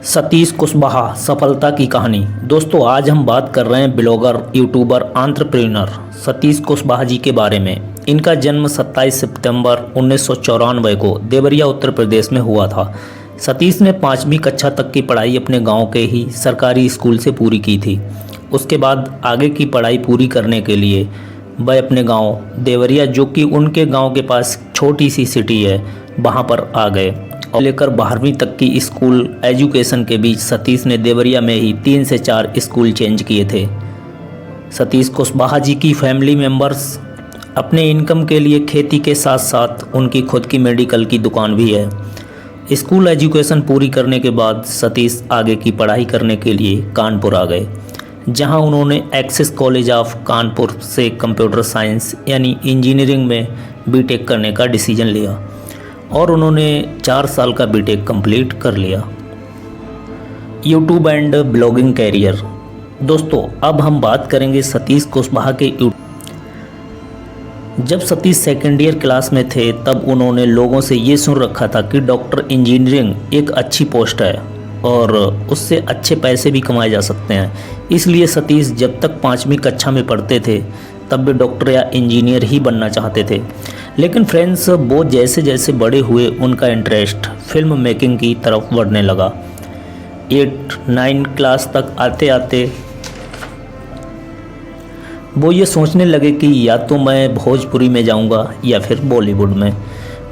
सतीश कुशवाहा सफलता की कहानी। दोस्तों आज हम बात कर रहे हैं blogger, YouTuber, entrepreneur Satish Kushwaha ji के बारे में। इनका जन्म 27 सितंबर 1994 को देवरिया उत्तर प्रदेश में हुआ था। सतीश ने 5वीं कक्षा तक की पढ़ाई अपने गांव के ही सरकारी स्कूल से पूरी की थी। उसके बाद आगे की पढ़ाई पूरी करने के लिए वह अपने गांव देवरिया, जो कि उनके गांव के पास छोटी सी सिटी है, वहां पर आ गए। और लेकर 12वीं तक की स्कूल एजुकेशन के बीच सतीश ने देवरिया में ही 3 से 4 स्कूल चेंज किए थे। सतीश कुशवाहा जी की फैमिली मेंबर्स अपने इनकम के लिए खेती के साथ साथ उनकी खुद की मेडिकल की दुकान भी है। स्कूल एजुकेशन पूरी करने के बाद सतीश आगे की पढ़ाई करने के लिए कानपुर आ गए, जहां उन्होंने एक्सिस कॉलेज ऑफ कानपुर से कंप्यूटर साइंस यानी इंजीनियरिंग में बीटेक करने का डिसीजन लिया और उन्होंने 4 साल का बीटेक कंप्लीट कर लिया। YouTube and blogging career. दोस्तों अब हम बात करेंगे सतीश कुशवाहा के जब सतीश सेकेंड ईयर क्लास में थे तब उन्होंने लोगों से ये सुन रखा था कि डॉक्टर इंजीनियरिंग एक अच्छी पोस्ट है और उससे अच्छे पैसे भी कमाए जा सकते हैं। इसलिए सतीश जब तक 5वीं कक्षा में पढ़ते थे तब वे डॉक्टर या इंजीनियर ही बनना चाहते थे। लेकिन फ्रेंड्स, वो जैसे जैसे बड़े हुए उनका इंटरेस्ट फिल्म मेकिंग की तरफ बढ़ने लगा। 8-9 क्लास तक आते आते वो ये सोचने लगे कि या तो मैं भोजपुरी में जाऊंगा या फिर बॉलीवुड में।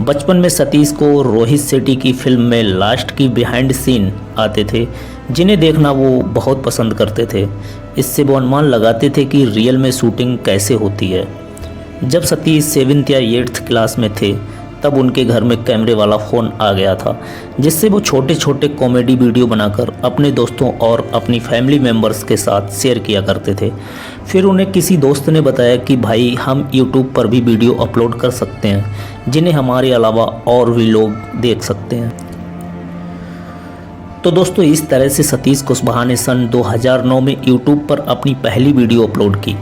बचपन में सतीश को रोहित शेट्टी की फिल्म में लास्ट की बिहाइंड सीन आते थे, जिन्हें देखना वो बहुत पसंद करते थे। इससे वो अनुमान लगाते थे कि रियल में शूटिंग कैसे होती है। जब सतीश 7th या 8th क्लास में थे तब उनके घर में कैमरे वाला फ़ोन आ गया था, जिससे वो छोटे छोटे कॉमेडी वीडियो बनाकर अपने दोस्तों और अपनी फैमिली मेम्बर्स के साथ शेयर किया करते थे। फिर उन्हें किसी दोस्त ने बताया कि भाई हम यूट्यूब पर भी वीडियो अपलोड कर सकते हैं, जिन्हें हमारे अलावा और भी लोग देख सकते हैं। तो दोस्तों इस तरह से सतीश कुशवाहा ने सन 2009 में यूट्यूब पर अपनी पहली वीडियो अपलोड की,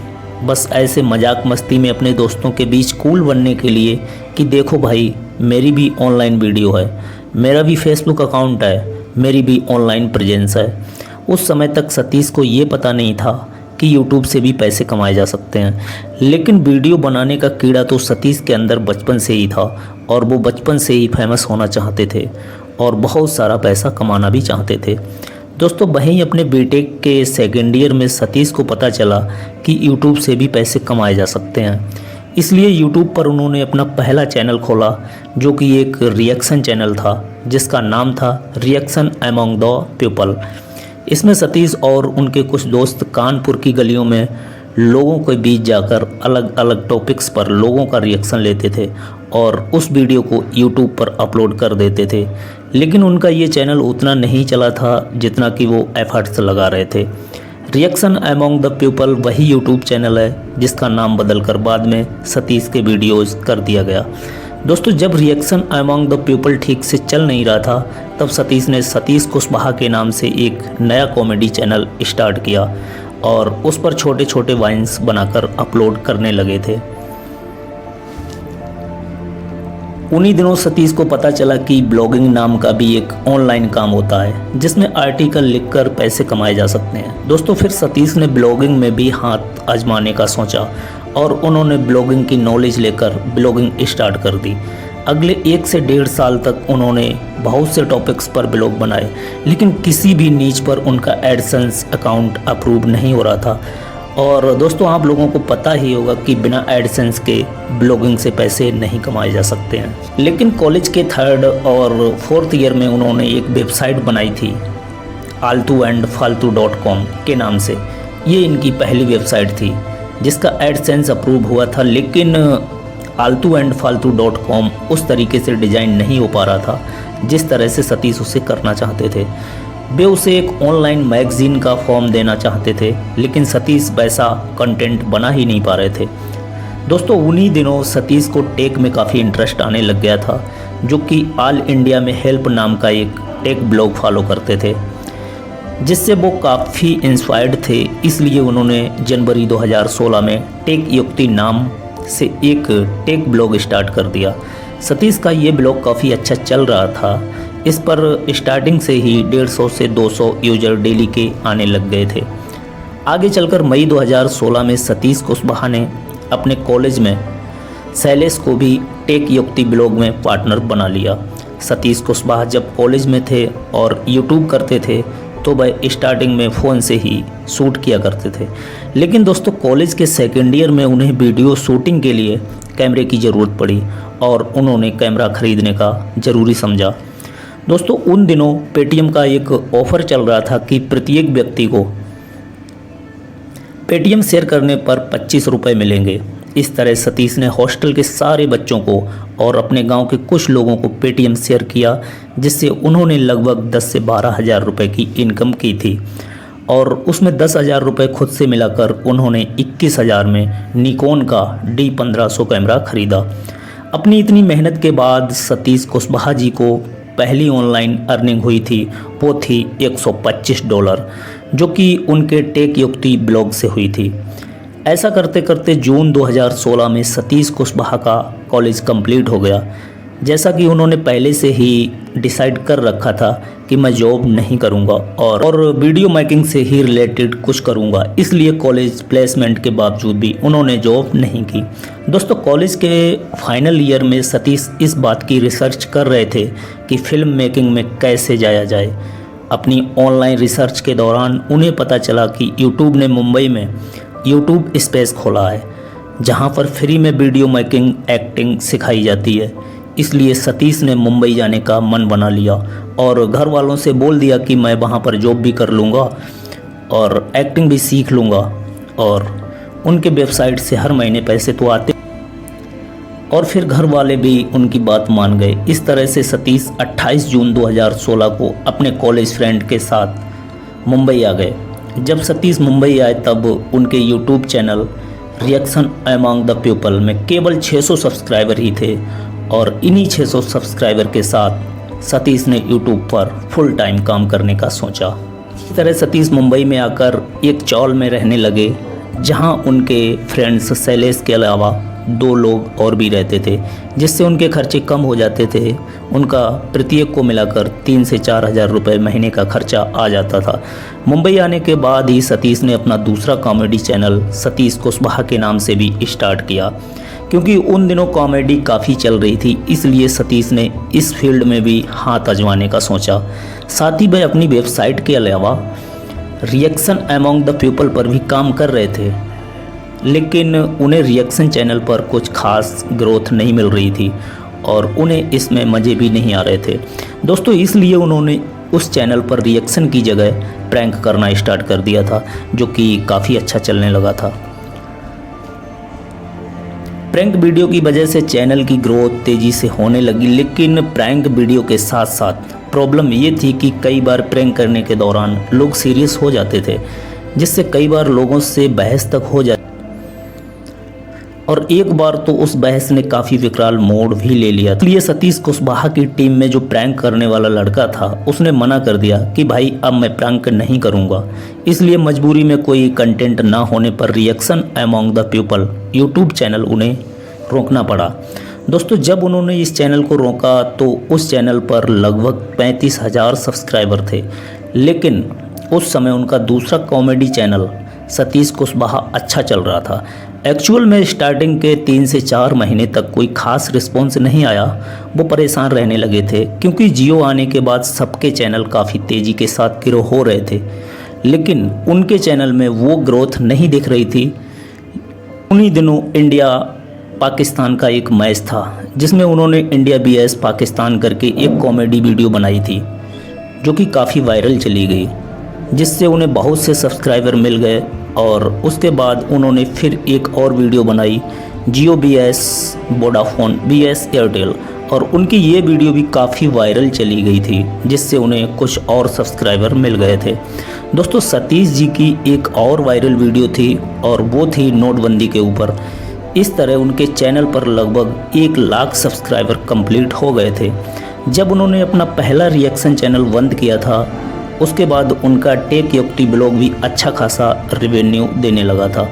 बस ऐसे मजाक मस्ती में अपने दोस्तों के बीच कूल बनने के लिए कि देखो भाई मेरी भी ऑनलाइन वीडियो है, मेरा भी फेसबुक अकाउंट है, मेरी भी ऑनलाइन प्रेजेंस है। उस समय तक सतीश को ये पता नहीं था कि यूट्यूब से भी पैसे कमाए जा सकते हैं, लेकिन वीडियो बनाने का कीड़ा तो सतीश के अंदर बचपन से ही था और वो बचपन से ही फेमस होना चाहते थे और बहुत सारा पैसा कमाना भी चाहते थे। दोस्तों वहीं अपने बीटेक के सेकेंड ईयर में सतीश को पता चला कि यूट्यूब से भी पैसे कमाए जा सकते हैं। इसलिए यूट्यूब पर उन्होंने अपना पहला चैनल खोला, जो कि एक रिएक्शन चैनल था जिसका नाम था रिएक्शन अमंग द पीपल। इसमें सतीश और उनके कुछ दोस्त कानपुर की गलियों में लोगों के बीच जाकर अलग अलग टॉपिक्स पर लोगों का रिएक्शन लेते थे और उस वीडियो को यूट्यूब पर अपलोड कर देते थे। लेकिन उनका ये चैनल उतना नहीं चला था जितना कि वो एफर्ट्स लगा रहे थे। रिएक्शन अमंग द पीपल वही यूट्यूब चैनल है जिसका नाम बदलकर बाद में सतीश के वीडियोज़ कर दिया गया। दोस्तों जब रिएक्शन अमंग द पीपल ठीक से चल नहीं रहा था तब सतीश ने सतीश कुशवाहा के नाम से एक नया कॉमेडी चैनल स्टार्ट किया और उस पर छोटे छोटे वाइन्स बनाकर अपलोड करने लगे थे। उन्हीं दिनों सतीश को पता चला कि ब्लॉगिंग नाम का भी एक ऑनलाइन काम होता है जिसमें आर्टिकल लिखकर पैसे कमाए जा सकते हैं। दोस्तों फिर सतीश ने ब्लॉगिंग में भी हाथ आजमाने का सोचा और उन्होंने ब्लॉगिंग की नॉलेज लेकर ब्लॉगिंग स्टार्ट कर दी। अगले 1 से 1.5 साल तक उन्होंने बहुत से टॉपिक्स पर ब्लॉग बनाए, लेकिन किसी भी नीच पर उनका एडसेंस अकाउंट अप्रूव नहीं हो रहा था। और दोस्तों आप लोगों को पता ही होगा कि बिना एडसेंस के ब्लॉगिंग से पैसे नहीं कमाए जा सकते हैं। लेकिन कॉलेज के 3rd और 4th ईयर में उन्होंने एक वेबसाइट बनाई थी altuandfaltu.com के नाम से। ये इनकी पहली वेबसाइट थी जिसका एडसेंस अप्रूव हुआ था, लेकिन altuandfaltu.com उस तरीके से डिज़ाइन नहीं हो पा रहा था जिस तरह से सतीश उसे करना चाहते थे। वे उसे एक ऑनलाइन मैगजीन का फॉर्म देना चाहते थे, लेकिन सतीश वैसा कंटेंट बना ही नहीं पा रहे थे। दोस्तों उन्हीं दिनों सतीश को टेक में काफ़ी इंटरेस्ट आने लग गया था, जो कि ऑल इंडिया में हेल्प नाम का एक टेक ब्लॉग फॉलो करते थे, जिससे वो काफ़ी इंस्पायर्ड थे। इसलिए उन्होंने जनवरी 2016 में टेक युक्ति नाम से एक टेक ब्लॉग स्टार्ट कर दिया। सतीश का ये ब्लॉग काफ़ी अच्छा चल रहा था, इस पर स्टार्टिंग से ही 150 से 200 यूजर डेली के आने लग गए थे। आगे चलकर मई 2016 में सतीश कुशवाहा ने अपने कॉलेज में शैलेश को भी टेक युक्ति ब्लॉग में पार्टनर बना लिया। सतीश कुशवाहा जब कॉलेज में थे और यूट्यूब करते थे तो वह स्टार्टिंग में फ़ोन से ही शूट किया करते थे, लेकिन दोस्तों कॉलेज के सेकेंड ईयर में उन्हें वीडियो शूटिंग के लिए कैमरे की ज़रूरत पड़ी और उन्होंने कैमरा ख़रीदने का ज़रूरी समझा। दोस्तों उन दिनों पेटीएम का एक ऑफ़र चल रहा था कि प्रत्येक व्यक्ति को पेटीएम शेयर करने पर 25 रुपये मिलेंगे। इस तरह सतीश ने हॉस्टल के सारे बच्चों को और अपने गांव के कुछ लोगों को पेटीएम शेयर किया, जिससे उन्होंने लगभग 10 से 12 हज़ार रुपये की इनकम की थी और उसमें 10 हज़ार रुपये खुद से मिलाकर उन्होंने 21 हज़ार में निकॉन का D1500 कैमरा खरीदा। अपनी इतनी मेहनत के बाद सतीश कुशवाहा जी को पहली ऑनलाइन अर्निंग हुई थी, वो थी $125, जो कि उनके टेक युक्ति ब्लॉग से हुई थी। ऐसा करते करते जून 2016 में सतीश कुशवाहा का कॉलेज कंप्लीट हो गया। जैसा कि उन्होंने पहले से ही डिसाइड कर रखा था कि मैं जॉब नहीं करूंगा और वीडियो मेकिंग से ही रिलेटेड कुछ करूंगा, इसलिए कॉलेज प्लेसमेंट के बावजूद भी उन्होंने जॉब नहीं की। दोस्तों कॉलेज के फाइनल ईयर में सतीश इस बात की रिसर्च कर रहे थे कि फिल्म मेकिंग में कैसे जाया जाए। अपनी ऑनलाइन रिसर्च के दौरान उन्हें पता चला कि यूट्यूब ने मुंबई में यूट्यूब स्पेस खोला है, जहां पर फ्री में वीडियो मेकिंग एक्टिंग सिखाई जाती है। इसलिए सतीश ने मुंबई जाने का मन बना लिया और घर वालों से बोल दिया कि मैं वहां पर जॉब भी कर लूँगा और एक्टिंग भी सीख लूँगा, और उनके वेबसाइट से हर महीने पैसे तो आते, और फिर घर वाले भी उनकी बात मान गए। इस तरह से सतीश 28 जून 2016 को अपने कॉलेज फ्रेंड के साथ मुंबई आ गए। जब सतीश मुंबई आए तब उनके YouTube channel reaction among the people में केवल 600 सब्सक्राइबर ही थे और इन्हीं 600 सब्सक्राइबर के साथ सतीश ने यूट्यूब पर फुल टाइम काम करने का सोचा। इस तरह सतीश मुंबई में आकर एक चॉल में रहने लगे, जहां उनके फ्रेंड्स शैलेश के अलावा 2 लोग और भी रहते थे, जिससे उनके खर्चे कम हो जाते थे। उनका प्रत्येक को मिलाकर 3 से 4 हज़ार रुपये महीने का खर्चा आ जाता था। मुंबई आने के बाद ही सतीश ने अपना दूसरा कॉमेडी चैनल सतीश कुशवाहा के नाम से भी स्टार्ट किया, क्योंकि उन दिनों कॉमेडी काफ़ी चल रही थी, इसलिए सतीश ने इस फील्ड में भी हाथ आजमाने का सोचा। साथ ही वह अपनी वेबसाइट के अलावा रिएक्शन अमंग द पीपल पर भी काम कर रहे थे, लेकिन उन्हें रिएक्शन चैनल पर कुछ खास ग्रोथ नहीं मिल रही थी और उन्हें इसमें मज़े भी नहीं आ रहे थे। दोस्तों इसलिए उन्होंने उस चैनल पर रिएक्शन की जगह प्रैंक करना स्टार्ट कर दिया था, जो कि काफ़ी अच्छा चलने लगा था। प्रैंक वीडियो की वजह से चैनल की ग्रोथ तेज़ी से होने लगी, लेकिन प्रैंक वीडियो के साथ साथ प्रॉब्लम ये थी कि कई बार प्रैंक करने के दौरान लोग सीरियस हो जाते थे, जिससे कई बार लोगों से बहस तक हो जाती, और एक बार तो उस बहस ने काफ़ी विकराल मोड़ भी ले लिया। इसलिए सतीश कुशवाहा की टीम में जो प्रैंक करने वाला लड़का था, उसने मना कर दिया कि भाई अब मैं प्रैंक नहीं करूंगा। इसलिए मजबूरी में कोई कंटेंट ना होने पर reaction among the people YouTube channel उन्हें रोकना पड़ा। दोस्तों जब उन्होंने इस चैनल को रोका तो उस चैनल पर लगभग 35,000 सब्सक्राइबर थे, लेकिन उस समय उनका दूसरा कॉमेडी चैनल सतीश कुशवाहा अच्छा चल रहा था। एक्चुअल में स्टार्टिंग के 3 से 4 महीने तक कोई खास रिस्पॉन्स नहीं आया। वो परेशान रहने लगे थे, क्योंकि जियो आने के बाद सबके चैनल काफ़ी तेज़ी के साथ ग्रो हो रहे थे, लेकिन उनके चैनल में वो ग्रोथ नहीं दिख रही थी। उन्हीं दिनों इंडिया पाकिस्तान का एक मैच था, जिसमें उन्होंने इंडिया vs पाकिस्तान करके एक कॉमेडी वीडियो बनाई थी, जो कि काफ़ी वायरल चली गई, जिससे उन्हें बहुत से सब्सक्राइबर मिल गए। और उसके बाद उन्होंने फिर एक और वीडियो बनाई, जियो vs वोडाफोन vs एयरटेल, और उनकी ये वीडियो भी काफ़ी वायरल चली गई थी, जिससे उन्हें कुछ और सब्सक्राइबर मिल गए थे। दोस्तों सतीश जी की एक और वायरल वीडियो थी, और वो थी नोटबंदी के ऊपर। इस तरह उनके चैनल पर लगभग 1 लाख सब्सक्राइबर कंप्लीट हो गए थे। जब उन्होंने अपना पहला रिएक्शन चैनल बंद किया था, उसके बाद उनका टेक युक्ति ब्लॉग भी अच्छा खासा रेवेन्यू देने लगा था।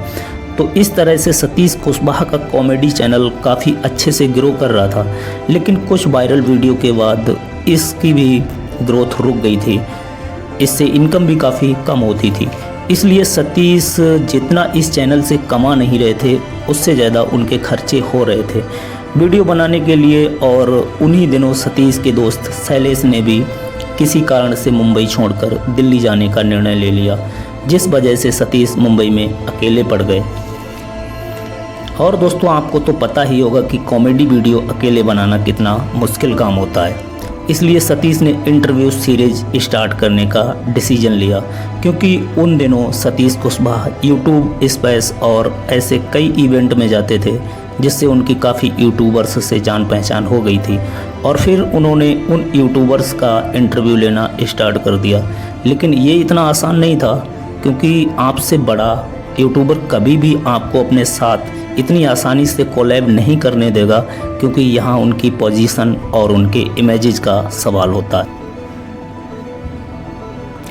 तो इस तरह से सतीश कुशवाहा का कॉमेडी चैनल काफ़ी अच्छे से ग्रो कर रहा था, लेकिन कुछ वायरल वीडियो के बाद इसकी भी ग्रोथ रुक गई थी। इससे इनकम भी काफ़ी कम होती थी। इसलिए सतीश जितना इस चैनल से कमा नहीं रहे थे उससे ज़्यादा उनके खर्चे हो रहे थे वीडियो बनाने के लिए। और उन्हीं दिनों सतीश के दोस्त शैलेश ने भी किसी कारण से मुंबई छोड़कर दिल्ली जाने का निर्णय ले लिया, जिस वजह से सतीश मुंबई में अकेले पड़ गए। और दोस्तों आपको तो पता ही होगा कि कॉमेडी वीडियो अकेले बनाना कितना मुश्किल काम होता है। इसलिए सतीश ने इंटरव्यू सीरीज स्टार्ट करने का डिसीजन लिया, क्योंकि उन दिनों सतीश कुशवाहा यूट्यूब स्पेस और ऐसे कई इवेंट में जाते थे जिससे उनकी काफ़ी यूट्यूबर्स से जान पहचान हो गई थी। और फिर उन्होंने उन यूट्यूबर्स का इंटरव्यू लेना स्टार्ट कर दिया। लेकिन ये इतना आसान नहीं था, क्योंकि आपसे बड़ा यूट्यूबर कभी भी आपको अपने साथ इतनी आसानी से कोलैब नहीं करने देगा, क्योंकि यहाँ उनकी पोजीशन और उनके इमेजेस का सवाल होता है।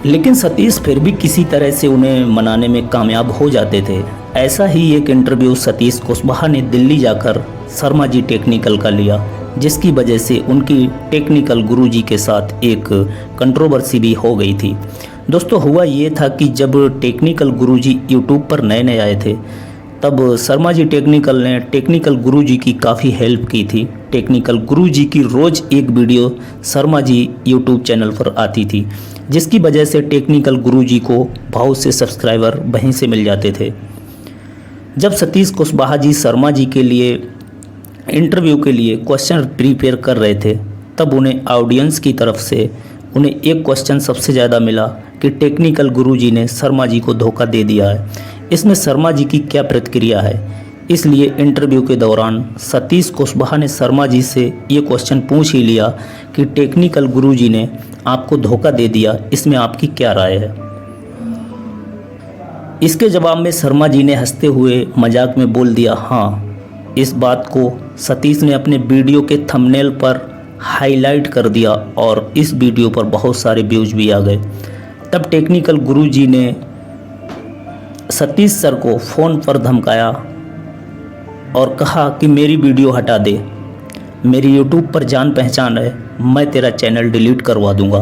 लेकिन सतीश फिर भी किसी तरह से उन्हें मनाने में कामयाब हो जाते थे। ऐसा ही एक इंटरव्यू सतीश कुशवाहा ने दिल्ली जाकर शर्मा जी टेक्निकल का लिया, जिसकी वजह से उनकी टेक्निकल गुरुजी के साथ एक कंट्रोवर्सी भी हो गई थी। दोस्तों हुआ ये था कि जब टेक्निकल गुरुजी यूट्यूब पर नए नए आए थे, तब शर्मा जी टेक्निकल ने टेक्निकल गुरुजी की काफ़ी हेल्प की थी। टेक्निकल गुरुजी की रोज़ एक video Sharma ji YouTube channel पर आती थी, जिसकी वजह से टेक्निकल गुरुजी को बहुत से सब्सक्राइबर वहीं से मिल जाते थे। जब सतीश कुशवाहा जी शर्मा जी के लिए इंटरव्यू के लिए क्वेश्चन प्रिपेयर कर रहे थे, तब उन्हें ऑडियंस की तरफ से उन्हें एक क्वेश्चन सबसे ज़्यादा मिला कि टेक्निकल गुरुजी ने शर्मा जी को धोखा दे दिया है, इसमें शर्मा जी की क्या प्रतिक्रिया है। इसलिए इंटरव्यू के दौरान सतीश कुशवाहा ने शर्मा जी से ये क्वेश्चन पूछ ही लिया कि टेक्निकल गुरुजी ने आपको धोखा दे दिया, इसमें आपकी क्या राय है। इसके जवाब में शर्मा जी ने हंसते हुए मजाक में बोल दिया हाँ। इस बात को सतीश ने अपने वीडियो के थंबनेल पर हाईलाइट कर दिया और इस वीडियो पर बहुत सारे व्यूज भी आ गए। तब टेक्निकल गुरुजी ने सतीश सर को फ़ोन पर धमकाया और कहा कि मेरी वीडियो हटा दे, मेरी यूट्यूब पर जान पहचान है, मैं तेरा चैनल डिलीट करवा दूंगा,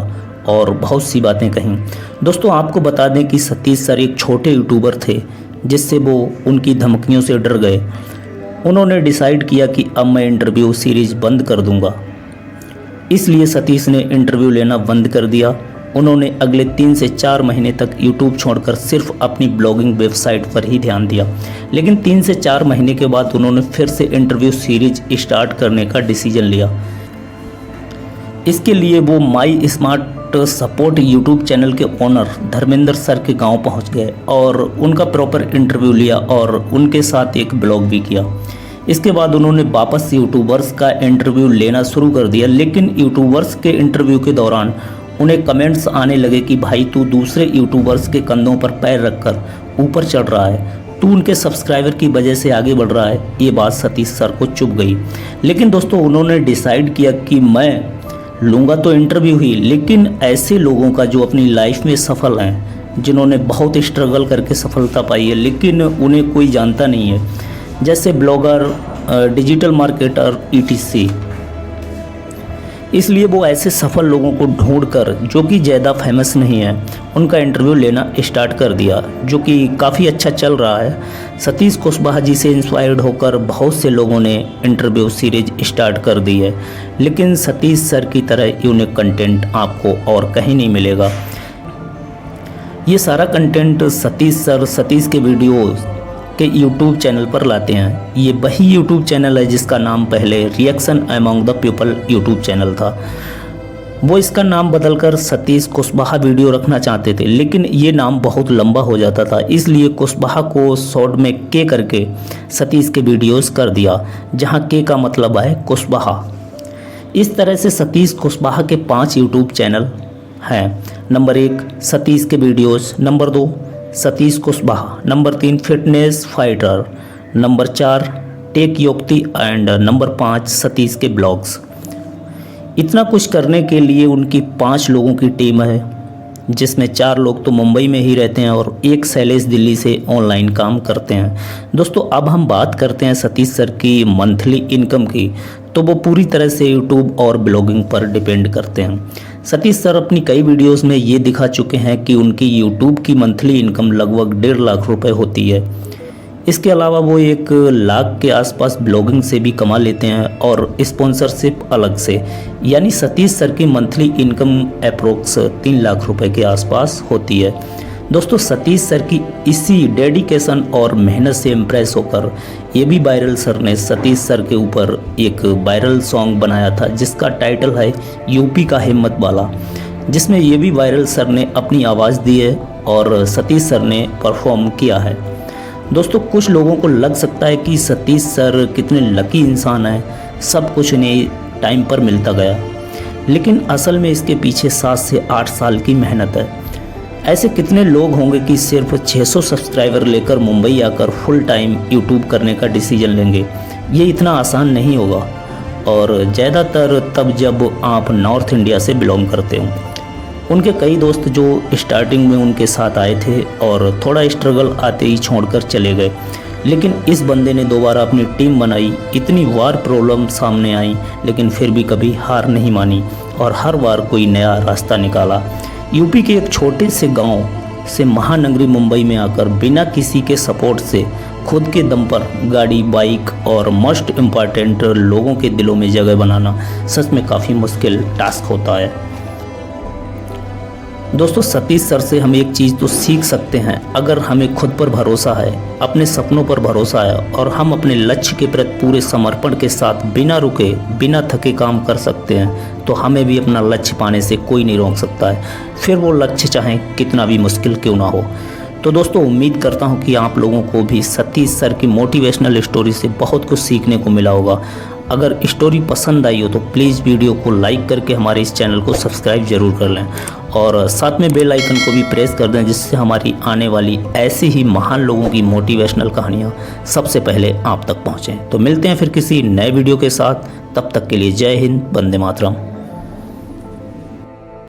और बहुत सी बातें कहीं। दोस्तों आपको बता दें कि सतीश सर एक छोटे यूट्यूबर थे, जिससे वो उनकी धमकियों से डर गए। उन्होंने डिसाइड किया कि अब मैं इंटरव्यू सीरीज बंद कर दूंगा। इसलिए सतीश ने इंटरव्यू लेना बंद कर दिया। उन्होंने अगले 3 से 4 महीने तक यूट्यूब छोड़कर सिर्फ अपनी ब्लॉगिंग वेबसाइट पर ही ध्यान दिया। लेकिन 3 से 4 महीने के बाद उन्होंने फिर से इंटरव्यू सीरीज स्टार्ट करने का डिसीजन लिया। इसके लिए वो माई स्मार्ट सपोर्ट यूट्यूब चैनल के ओनर धर्मेंद्र सर के गांव पहुंच गए और उनका प्रॉपर इंटरव्यू लिया और उनके साथ एक ब्लॉग भी किया। इसके बाद उन्होंने वापस यूट्यूबर्स का इंटरव्यू लेना शुरू कर दिया। लेकिन यूट्यूबर्स के इंटरव्यू के दौरान उन्हें कमेंट्स आने लगे कि भाई तू दूसरे यूट्यूबर्स के कंधों पर पैर रखकर ऊपर चढ़ रहा है, तू उनके सब्सक्राइबर की वजह से आगे बढ़ रहा है। ये बात सतीश सर को चुभ गई। लेकिन दोस्तों उन्होंने डिसाइड किया कि मैं लूँगा तो इंटरव्यू ही, लेकिन ऐसे लोगों का जो अपनी लाइफ में सफल हैं, जिन्होंने बहुत स्ट्रगल करके सफलता पाई है लेकिन उन्हें कोई जानता नहीं है, जैसे ब्लॉगर, डिजिटल मार्केटर, ETC। इसलिए वो ऐसे सफल लोगों को ढूंढकर, जो कि ज़्यादा फेमस नहीं है, उनका इंटरव्यू लेना स्टार्ट कर दिया, जो कि काफ़ी अच्छा चल रहा है। सतीश कुशवाहा जी से इंस्पायर्ड होकर बहुत से लोगों ने इंटरव्यू सीरीज स्टार्ट कर दी है। लेकिन सतीश सर की तरह यूनिक कंटेंट आपको और कहीं नहीं मिलेगा। ये सारा कंटेंट सतीश सर सतीश के वीडियो के यूट्यूब चैनल पर लाते हैं। ये वही यूट्यूब चैनल है जिसका नाम पहले reaction among the people YouTube channel था। वो इसका नाम बदलकर सतीश कुशवाहा वीडियो रखना चाहते थे, लेकिन ये नाम बहुत लंबा हो जाता था, इसलिए कुशवाहा को शॉर्ट में के करके सतीश के वीडियोस कर दिया, जहाँ के का मतलब है कुशवाहा। इस तरह से सतीश कुशवाहा के 5 यूट्यूब चैनल हैं। नंबर 1 सतीश के videos, number 2 Satish Kushwaha, number 3 fitness fighter, number 4 tech Yukti and number 5 Satish के ब्लॉग्स। इतना कुछ करने के लिए उनकी 5 लोगों की टीम है, जिसमें 4 लोग तो मुंबई में ही रहते हैं और एक शैलेश दिल्ली से ऑनलाइन काम करते हैं। दोस्तों अब हम बात करते हैं सतीश सर की मंथली इनकम की। तो वो पूरी तरह से यूट्यूब और ब्लॉगिंग पर डिपेंड करते हैं। सतीश सर अपनी कई वीडियोस में ये दिखा चुके हैं कि उनकी यूट्यूब की मंथली इनकम लगभग 1.5 लाख रुपए होती है। इसके अलावा वो 1 लाख के आसपास ब्लॉगिंग से भी कमा लेते हैं और स्पॉन्सरशिप अलग से, यानी सतीश सर की मंथली इनकम अप्रोक्स 3 लाख रुपए के आसपास होती है। दोस्तों सतीश सर की इसी डेडिकेशन और मेहनत से इम्प्रेस होकर ये भी वायरल सर ने सतीश सर के ऊपर एक वायरल सॉन्ग बनाया था जिसका टाइटल है यूपी का हिम्मत वाला, जिसमें ये भी वायरल सर ने अपनी आवाज़ दी है और सतीश सर ने परफॉर्म किया है। दोस्तों कुछ लोगों को लग सकता है कि सतीश सर कितने लकी इंसान हैं, सब कुछ इन्हें टाइम पर मिलता गया, लेकिन असल में इसके पीछे 7 से 8 साल की मेहनत है। ऐसे कितने लोग होंगे कि सिर्फ 600 सब्सक्राइबर लेकर मुंबई आकर फुल टाइम यूट्यूब करने का डिसीजन लेंगे। ये इतना आसान नहीं होगा, और ज़्यादातर तब जब आप नॉर्थ इंडिया से बिलोंग करते हो। उनके कई दोस्त जो स्टार्टिंग में उनके साथ आए थे और थोड़ा स्ट्रगल आते ही छोड़कर चले गए, लेकिन इस बंदे ने दोबारा अपनी टीम बनाई। इतनी बार प्रॉब्लम सामने आई लेकिन फिर भी कभी हार नहीं मानी और हर बार कोई नया रास्ता निकाला। यूपी के एक छोटे से गांव से महानगरी मुंबई में आकर बिना किसी के सपोर्ट से खुद के दम पर गाड़ी, बाइक और मोस्ट इम्पॉर्टेंट लोगों के दिलों में जगह बनाना सच में काफ़ी मुश्किल टास्क होता है। दोस्तों सतीश सर से हम एक चीज़ तो सीख सकते हैं, अगर हमें खुद पर भरोसा है, अपने सपनों पर भरोसा है और हम अपने लक्ष्य के प्रति पूरे समर्पण के साथ बिना रुके बिना थके काम कर सकते हैं, तो हमें भी अपना लक्ष्य पाने से कोई नहीं रोक सकता है, फिर वो लक्ष्य चाहे कितना भी मुश्किल क्यों ना हो। तो दोस्तों उम्मीद करता हूँ कि आप लोगों को भी सतीश सर की मोटिवेशनल स्टोरी से बहुत कुछ सीखने को मिला होगा। अगर स्टोरी पसंद आई हो तो प्लीज़ वीडियो को लाइक करके हमारे इस चैनल को सब्सक्राइब जरूर कर लें और साथ में बेल आइकन को भी प्रेस कर दें, जिससे हमारी आने वाली ऐसी ही महान लोगों की मोटिवेशनल कहानियाँ सबसे पहले आप तक पहुँचें। तो मिलते हैं फिर किसी नए वीडियो के साथ, तब तक के लिए जय हिंद, वंदे मातरम।